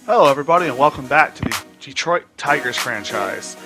Hello everybody and welcome back to the Detroit Tigers franchise.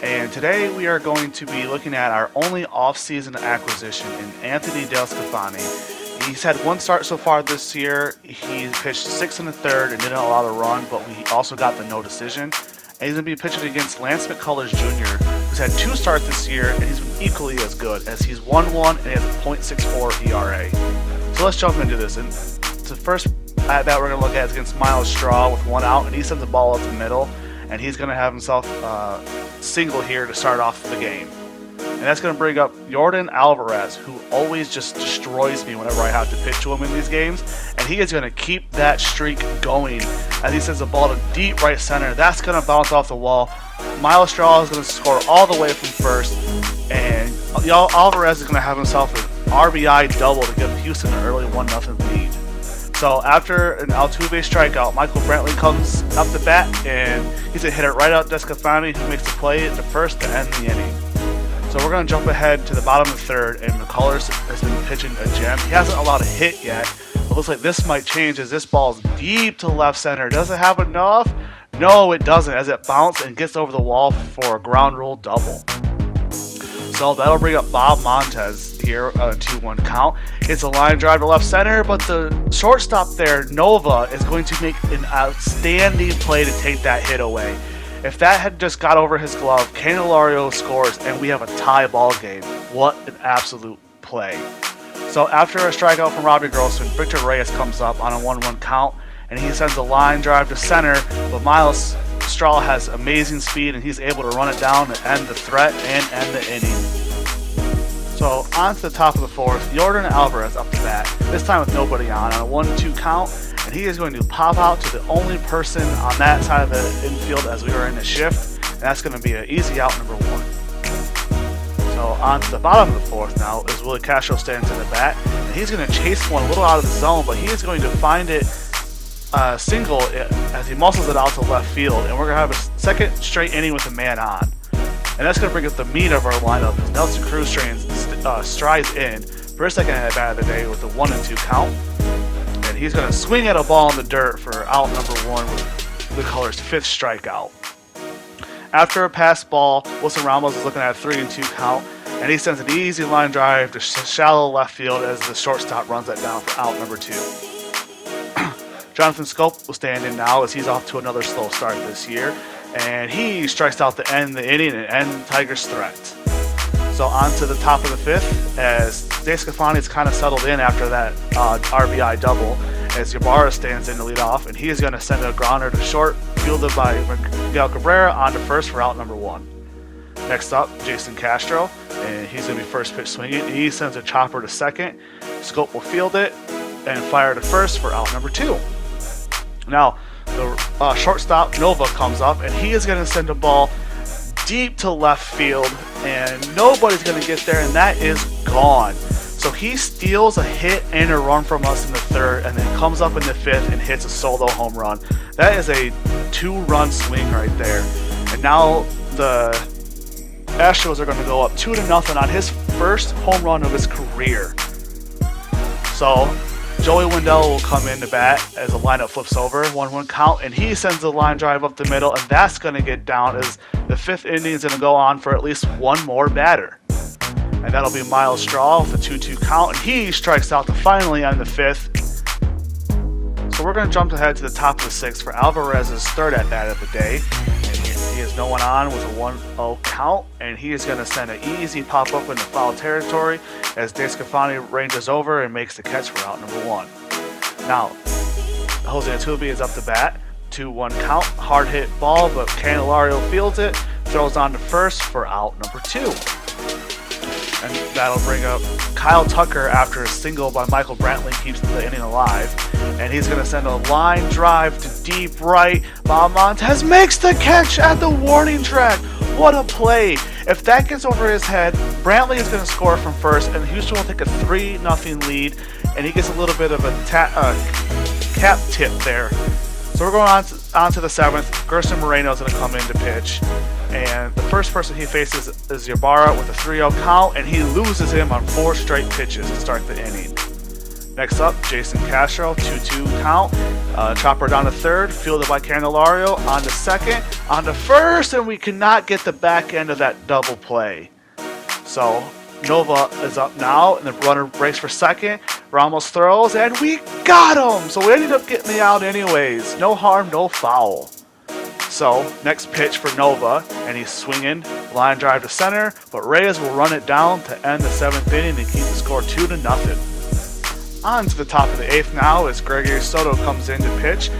And today we are going to be looking at our only off-season acquisition in Anthony DeSclafani. He's had one start so far this year. He pitched 6 1/3 and didn't allow the run, but we also got the no decision. And he's going to be pitching against Lance McCullers Jr., who's had 2 starts this year, and he's been equally as good, as he's 1-1 and he has a .64 ERA. So let's jump into this. And the first at bat we're going to look at is against Miles Straw with 1 out, and he sends the ball up the middle, and he's going to have himself a single here to start off the game. And that's going to bring up Jordan Alvarez, who always just destroys me whenever I have to pitch to him in these games, and he is going to keep that streak going as he sends the ball to deep right center. That's going to bounce off the wall. Miles Straw is going to score all the way from first, and Alvarez is going to have himself an RBI double to give Houston an early 1-0 lead. So after an Altuve strikeout, Michael Brantley comes up the bat, and he's going to hit it right out DeSclafani, who makes the play at the first to end the inning. So we're going to jump ahead to the bottom of the third, and McCullers has been pitching a gem. He hasn't allowed a hit yet. It looks like this might change as this ball is deep to left center. Does it have enough? No, it doesn't, as it bounced and gets over the wall for a ground rule double. So that'll bring up Bob Montez here on a 2-1 count. It's a line drive to left center, but the shortstop there, Nova, is going to make an outstanding play to take that hit away. If that had just got over his glove, Candelario scores, and we have a tie ball game. What an absolute play. So after a strikeout from Robbie Grossman, Victor Reyes comes up on a 1-1 count, and he sends a line drive to center, but Miles Straw has amazing speed, and he's able to run it down and end the threat and end the inning. So on to the top of the fourth, Jordan Alvarez up the bat, this time with nobody on a 1-2 count, and he is going to pop out to the only person on that side of the infield as we were in the shift, and that's going to be an easy out number 1. So on to the bottom of the fourth now is Willie Castro stands in the bat, and he's going to chase one a little out of the zone, but he is going to find it single as he muscles it out to left field, and we're going to have a second straight inning with a man on. And that's going to bring up the meat of our lineup as Nelson Cruz strides in for a second at bat of the day with a 1-2 count. And he's going to swing at a ball in the dirt for out number 1 with McCullers' 5th strikeout. After a pass ball, Wilson Ramos is looking at a 3-2 count, and he sends an easy line drive to shallow left field as the shortstop runs that down for out number 2. Jonathan Scope will stand in now as he's off to another slow start this year, and he strikes out to end the inning and end Tigers' threat. So on to the top of the 5th as DeSclafani is kind of settled in after that RBI double as Ybarra stands in to lead off, and he is going to send a grounder to short, fielded by Miguel Cabrera on to first for out number 1. Next up, Jason Castro, and he's going to be first pitch swinging. He sends a chopper to second. Scope will field it and fire to first for out number 2. Now, the shortstop Nova comes up, and he is going to send a ball deep to left field, and nobody's going to get there, and that is gone. So he steals a hit and a run from us in the 3rd, and then comes up in the 5th and hits a solo home run. That is a 2-run swing right there. And now the Astros are going to go up 2-0 on his first home run of his career. So Joey Wendell will come in to bat as the lineup flips over, 1-1 count, and he sends a line drive up the middle, and that's going to get down as the 5th inning is going to go on for at least one more batter. And that'll be Miles Straw with a 2-2 count, and he strikes out to finally end the 5th. So we're going to jump ahead to the top of the 6th for Alvarez's 3rd at bat of the day. And he has no one on with a 1-0 count, and he is going to send an easy pop-up into foul territory as DeSclafani ranges over and makes the catch for out number 1. Now, Jose Altuve is up the bat, 2-1 count, hard hit ball, but Candelario fields it, throws on to first for out number 2. And that'll bring up Kyle Tucker after a single by Michael Brantley keeps the inning alive. And he's going to send a line drive to deep right. Bob Montez makes the catch at the warning track. What a play. If that gets over his head, Brantley is going to score from first, and Houston will take a 3-0 lead, and he gets a little bit of a cap tip there. So we're going on to the 7th. Gerson Moreno is going to come in to pitch. And the first person he faces is Ybarra with a 3-0 count, and he loses him on 4 straight pitches to start the inning. Next up, Jason Castro, 2-2 count. Chopper down to third, fielded by Candelario. On to second, on to first, and we cannot get the back end of that double play. So Nova is up now, and the runner breaks for second. Ramos throws, and we got him! So we ended up getting the out anyways. No harm, no foul. So next pitch for Nova, and he's swinging, line drive to center, but Reyes will run it down to end the 7th inning and keep the score 2-0. On to the top of the 8th now as Gregory Soto comes in to pitch,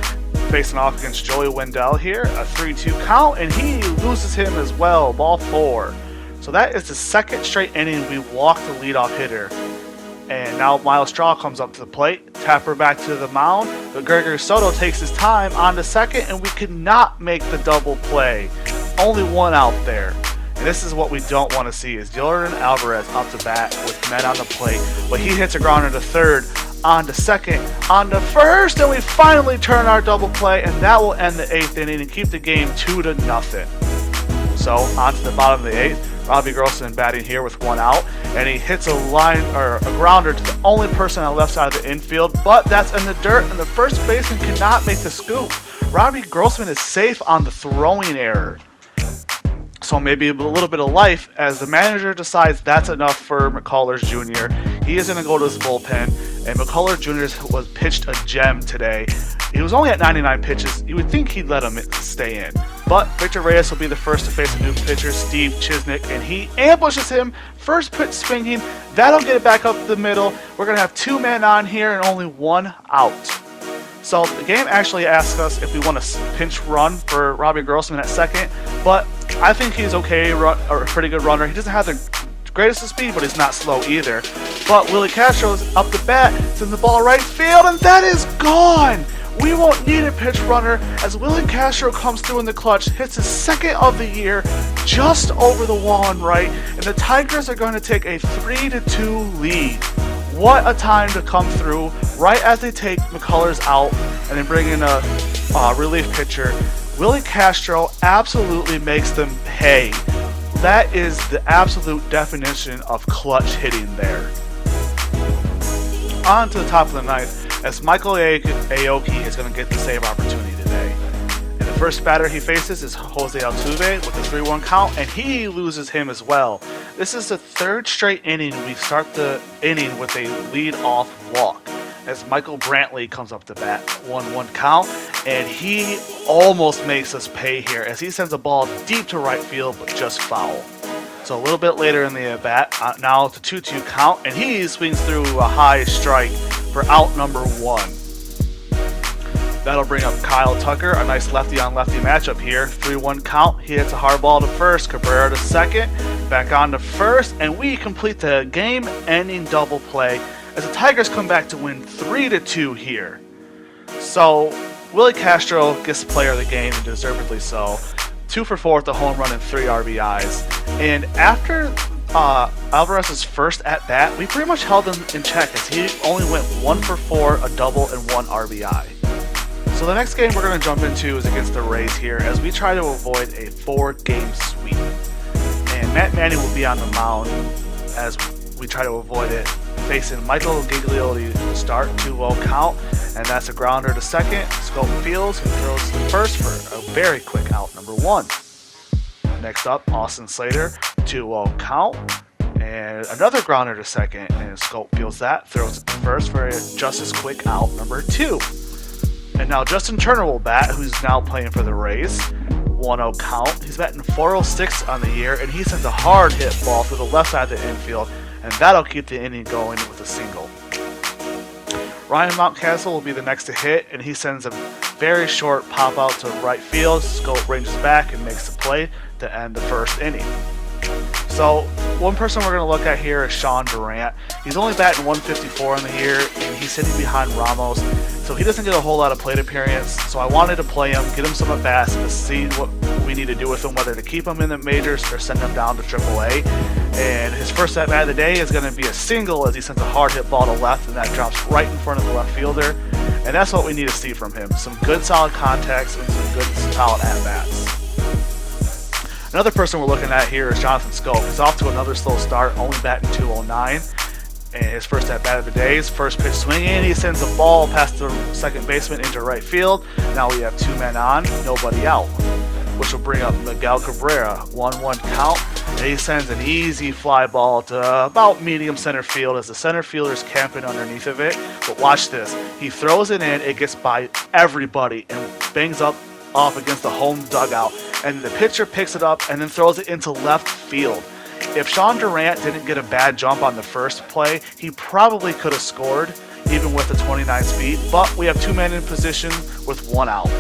facing off against Joey Wendell here, a 3-2 count, and he loses him as well, ball 4. So that is the second straight inning we walked the leadoff hitter. And now Miles Straw comes up to the plate, Tapper back to the mound, but Gregory Soto takes his time on to second, and we could not make the double play. Only one out there. And this is what we don't want to see, is Jordan Alvarez up to bat with men on the plate, but he hits a grounder to third, on to second, on to first, and we finally turn our double play, and that will end the 8th inning and keep the game 2-0. So on to the bottom of the 8th. Robbie Grossman batting here with 1 out, and he hits a line or a grounder to the only person on the left side of the infield, but that's in the dirt, and the first baseman cannot make the scoop. Robbie Grossman is safe on the throwing error. So maybe a little bit of life as the manager decides that's enough for McCullers Jr. He is going to go to his bullpen, and McCullers Jr. was pitched a gem today. He was only at 99 pitches. You would think he'd let him stay in. But Victor Reyes will be the first to face a new pitcher, Steve Chisnick, and he ambushes him. First pitch swinging. That'll get it back up the middle. We're going to have 2 men on here and only 1 out. So the game actually asks us if we want a pinch run for Robbie Grossman at second, but I think he's okay, or a pretty good runner. He doesn't have the greatest of speed, but he's not slow either. But Willie Castro's up the bat, sends the ball right field, and that is gone! We won't need a pitch runner as Willie Castro comes through in the clutch, hits his 2nd of the year, just over the wall and right, and the Tigers are going to take a 3-2 lead. What a time to come through right as they take McCullers out and then bring in a relief pitcher. Willie Castro absolutely makes them pay. That is the absolute definition of clutch hitting there. On to the top of the 9th as Michael Aoki is going to get the save opportunity today. And the first batter he faces is Jose Altuve with a 3-1 count, and he loses him as well. This is the 3rd straight inning we start the inning with a lead-off walk as Michael Brantley comes up to bat, 1-1 count, and he almost makes us pay here as he sends a ball deep to right field but just foul. So a little bit later in the at-bat, now it's a 2-2 count, and he swings through a high strike for out number 1. That'll bring up Kyle Tucker, a nice lefty-on-lefty matchup here. 3-1 count, he hits a hard ball to first, Cabrera to second, back on to first, and we complete the game-ending double play as the Tigers come back to win 3-2 here. So Willie Castro gets the player of the game, and deservedly so. 2 for 4 with the home run and 3 RBIs. And after Alvarez's first at-bat, we pretty much held him in check as he only went 1 for 4, a double, and 1 RBI. So the next game we're going to jump into is against the Rays here as we try to avoid a 4-game sweep. And Matt Manning will be on the mound as we try to avoid it, facing Michael Gigliotti to start, 2-0 count, and that's a grounder to second. Scope fields and throws to first for a very quick out, number 1. Next up, Austin Slater, 2-0 count, and another grounder to second, and Scope fields that, throws it to first for a just as quick out, number 2. And now Justin Turner will bat, who's now playing for the Rays. 1-0 count. He's batting .406 on the year, and he sends a hard hit ball through the left side of the infield, and that'll keep the inning going with a single. Ryan Mountcastle will be the next to hit, and he sends a very short pop out to right field. Scope ranges back and makes the play to end the 1st inning. So one person we're going to look at here is Sean Durant. He's only batting .154 on the year, and he's sitting behind Ramos, so he doesn't get a whole lot of plate appearance. So I wanted to play him, get him some at-bats, and see what we need to do with him, whether to keep him in the majors or send him down to AAA. And his first at-bat of the day is going to be a single as he sends a hard hit ball to left, and that drops right in front of the left fielder. And that's what we need to see from him. Some good solid contacts and some good solid at-bats. Another person we're looking at here is Jonathan Scope. He's off to another slow start, only batting .209. And his first at bat of the day, his first pitch swinging, he sends a ball past the second baseman into right field. Now we have 2 men on, nobody out, which will bring up Miguel Cabrera, 1-1 count. And he sends an easy fly ball to about medium center field as the center fielder is camping underneath of it. But watch this, he throws it in, it gets by everybody and bangs up off against the home dugout. And the pitcher picks it up and then throws it into left field. If Sean Durant didn't get a bad jump on the first play, he probably could have scored, even with the 29 speed, but we have 2 men in position with 1 out.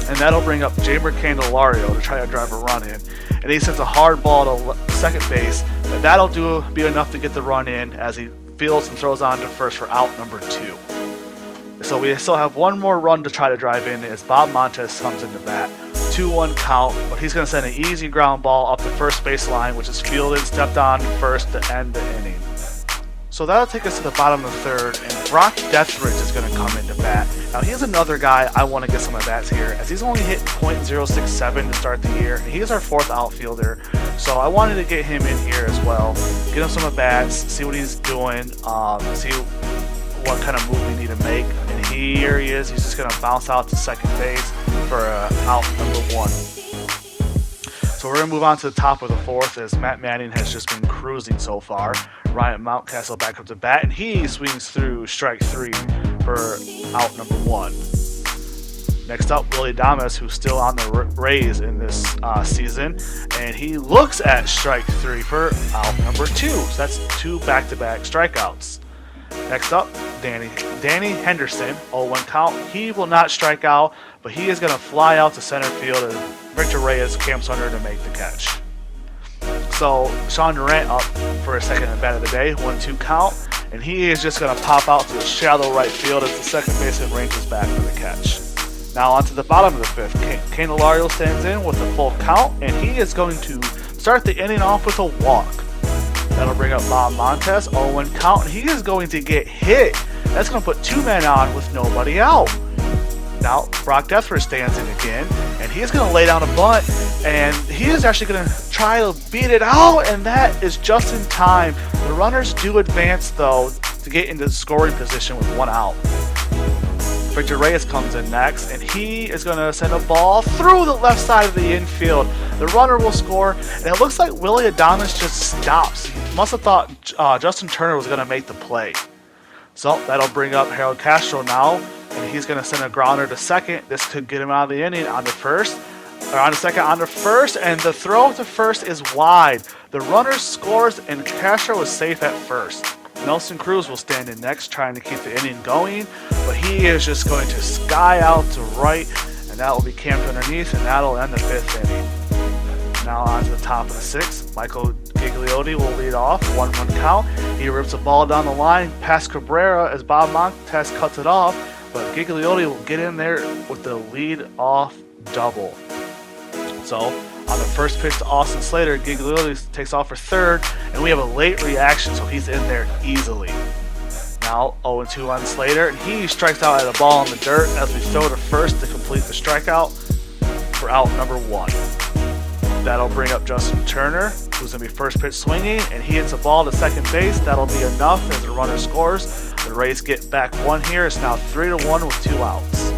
And that'll bring up Jeimer Candelario to try to drive a run in. And he sends a hard ball to second base, but that'll be enough to get the run in as he fields and throws on to first for out number 2. So we still have 1 more run to try to drive in as Bob Montes comes into bat. 2-1 count, but he's going to send an easy ground ball up the first base line, which is fielded, stepped on first to end the inning. So that'll take us to the bottom of the third, and Brock Deathridge is going to come into bat. Now he's another guy I want to get some at bats here, as he's only hitting .067 to start the year, and he's our 4th outfielder. So I wanted to get him in here as well, get him some at bats, see what he's doing, see what kind of move we need to make. And here he is. He's just going to bounce out to second base for out number 1. So we're going to move on to the top of the 4th as Matt Manning has just been cruising so far. Ryan Mountcastle back up to bat, and he swings through strike 3 for out number 1. Next up, Willie Adames, who's still on the Rays in this season, and he looks at strike 3 for out number 2. So that's 2 back-to-back strikeouts. Next up, Danny Henderson, 0-1 count. He will not strike out, but he is going to fly out to center field as Victor Reyes camps under to make the catch. So Sean Durant up for a second at bat of the day, 1-2 count, and he is just going to pop out to the shallow right field as the second baseman ranges back for the catch. Now onto the bottom of the 5th, Candelario stands in with a full count, and he is going to start the inning off with a walk. That'll bring up Bob Montes, 0-1 count, and he is going to get hit. That's going to put 2 men on with nobody out. Now, Brock Deathridge stands in again, and he's going to lay down a bunt, and he is actually going to try to beat it out, and that is just in time. The runners do advance, though, to get into scoring position with 1 out. Victor Reyes comes in next, and he is going to send a ball through the left side of the infield. The runner will score, and it looks like Willie Adames just stops. He must have thought Justin Turner was going to make the play. So that'll bring up Harold Castro now, and he's going to send a grounder to second. This could get him out of the inning on the second, on the first, and the throw to first is wide. The runner scores, and Castro is safe at first. Nelson Cruz will stand in next, trying to keep the inning going, but he is just going to sky out to right, and that will be camped underneath, and that'll end the 5th inning. Now on to the top of the 6th. Michael Gigliotti will lead off, 1-1 count. He rips a ball down the line past Cabrera as Bob Montes cuts it off, but Gigliotti will get in there with the lead-off double. So on the first pitch to Austin Slater, Gigliotti takes off for third, and we have a late reaction, so he's in there easily. Now 0-2 on Slater, and he strikes out at a ball in the dirt as we throw to first to complete the strikeout for out number 1. That'll bring up Justin Turner, who's going to be first pitch swinging, and he hits a ball to second base. That'll be enough as the runner scores. The Rays get back 1 here. It's now 3-1 with 2 outs.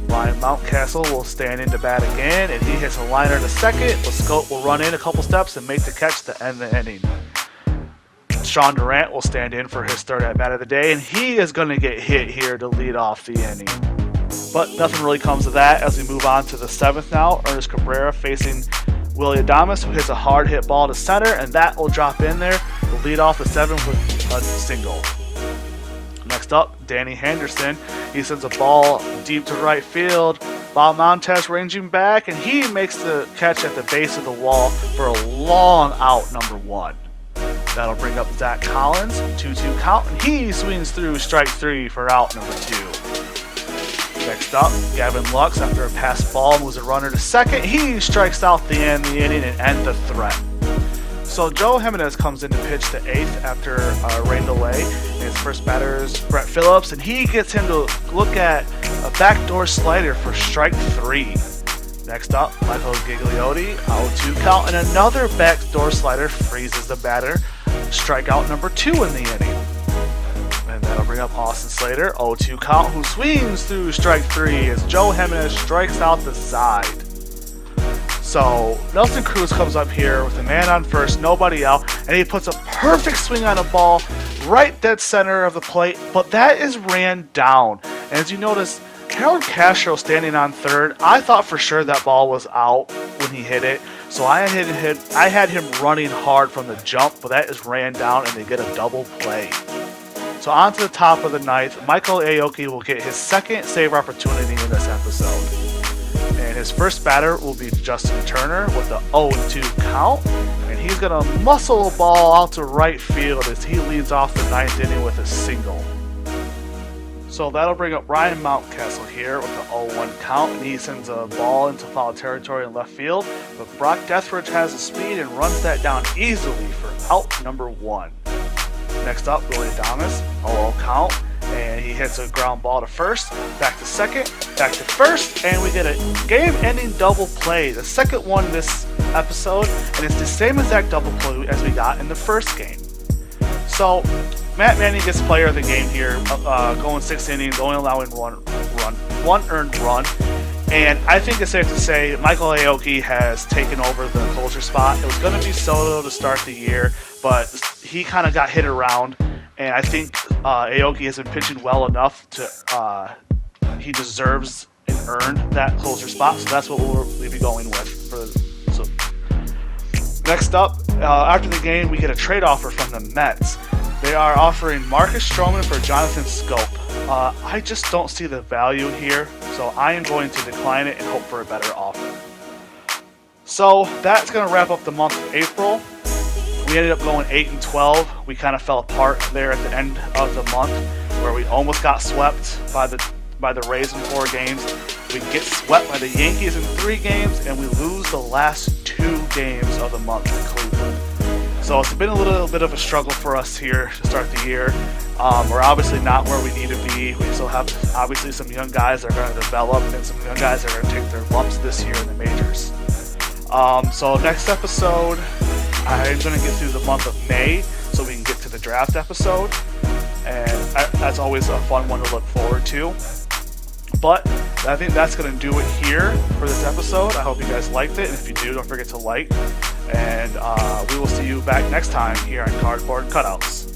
Ryan Mountcastle will stand in to bat again, and he hits a liner to second, but Scope will run in a couple steps and make the catch to end the inning. Sean Durant will stand in for his 3rd at bat of the day, and he is going to get hit here to lead off the inning. But nothing really comes of that as we move on to the 7th now. Ernest Cabrera facing Willie Adames, who hits a hard hit ball to center, and that will drop in there to lead off the 7th with a single. Next up, Danny Henderson. He sends a ball deep to right field. Bob Montes ranging back, and he makes the catch at the base of the wall for a long out number 1. That'll bring up Zach Collins, 2-2 count, and he swings through strike 3 for out number 2. Next up, Gavin Lux, after a pass ball, moves a runner to second. He strikes out the inning and ends the threat. So Joe Jimenez comes in to pitch the 8th after a rain delay. And his first batter is Brett Phillips, and he gets him to look at a backdoor slider for strike 3. Next up, Michael Gigliotti, 0-2 count, and another backdoor slider freezes the batter. strikeout number 2 in the inning. And that'll bring up Austin Slater, 0-2 count, who swings through strike 3 as Joe Jimenez strikes out the side. So Nelson Cruz comes up here with a man on first, nobody out, and he puts a perfect swing on a ball right dead center of the plate, but that is ran down. And as you notice, Harold Castro standing on third, I thought for sure that ball was out when he hit it. So I had him running hard from the jump, but that is ran down and they get a double play. So on to the top of the ninth, Michael Aoki will get his second save opportunity in this episode. And his first batter will be Justin Turner with the 0-2 count. And he's going to muscle a ball out to right field as he leads off the ninth inning with a single. So that'll bring up Ryan Mountcastle here with the 0-1 count, and he sends a ball into foul territory in left field, but Brock Deathridge has the speed and runs that down easily for out number 1. Next up, Willie Adames, 0-0 count, and he hits a ground ball to first, back to second, back to first, and we get a game-ending double play, the second one this episode, and it's the same exact double play as we got in the first game. So Matt Manning gets player of the game here, going 6 innings, only allowing one earned run. And I think it's safe to say Michael Aoki has taken over the closer spot. It was going to be Soto to start the year, but he kind of got hit around. And I think Aoki has been pitching well enough to he deserves and earned that closer spot. So that's what we'll be going with. Next up, after the game, we get a trade offer from the Mets. They are offering Marcus Stroman for Jonathan Scope. I just don't see the value here, so I am going to decline it and hope for a better offer. So that's going to wrap up the month of April. We ended up going 8-12. We kind of fell apart there at the end of the month, where we almost got swept by the Rays in 4 games. We get swept by the Yankees in 3 games, and we lose the last 2 games of the month in Cleveland. So it's been a little bit of a struggle for us here to start the year. We're obviously not where we need to be. We still have obviously some young guys that are going to develop and some young guys that are going to take their lumps this year in the majors. So next episode, I'm going to get through the month of May so we can get to the draft episode. And that's always a fun one to look forward to. But I think that's going to do it here for this episode. I hope you guys liked it. And if you do, don't forget to like. And we will see you back next time here on Cardboard Cutouts.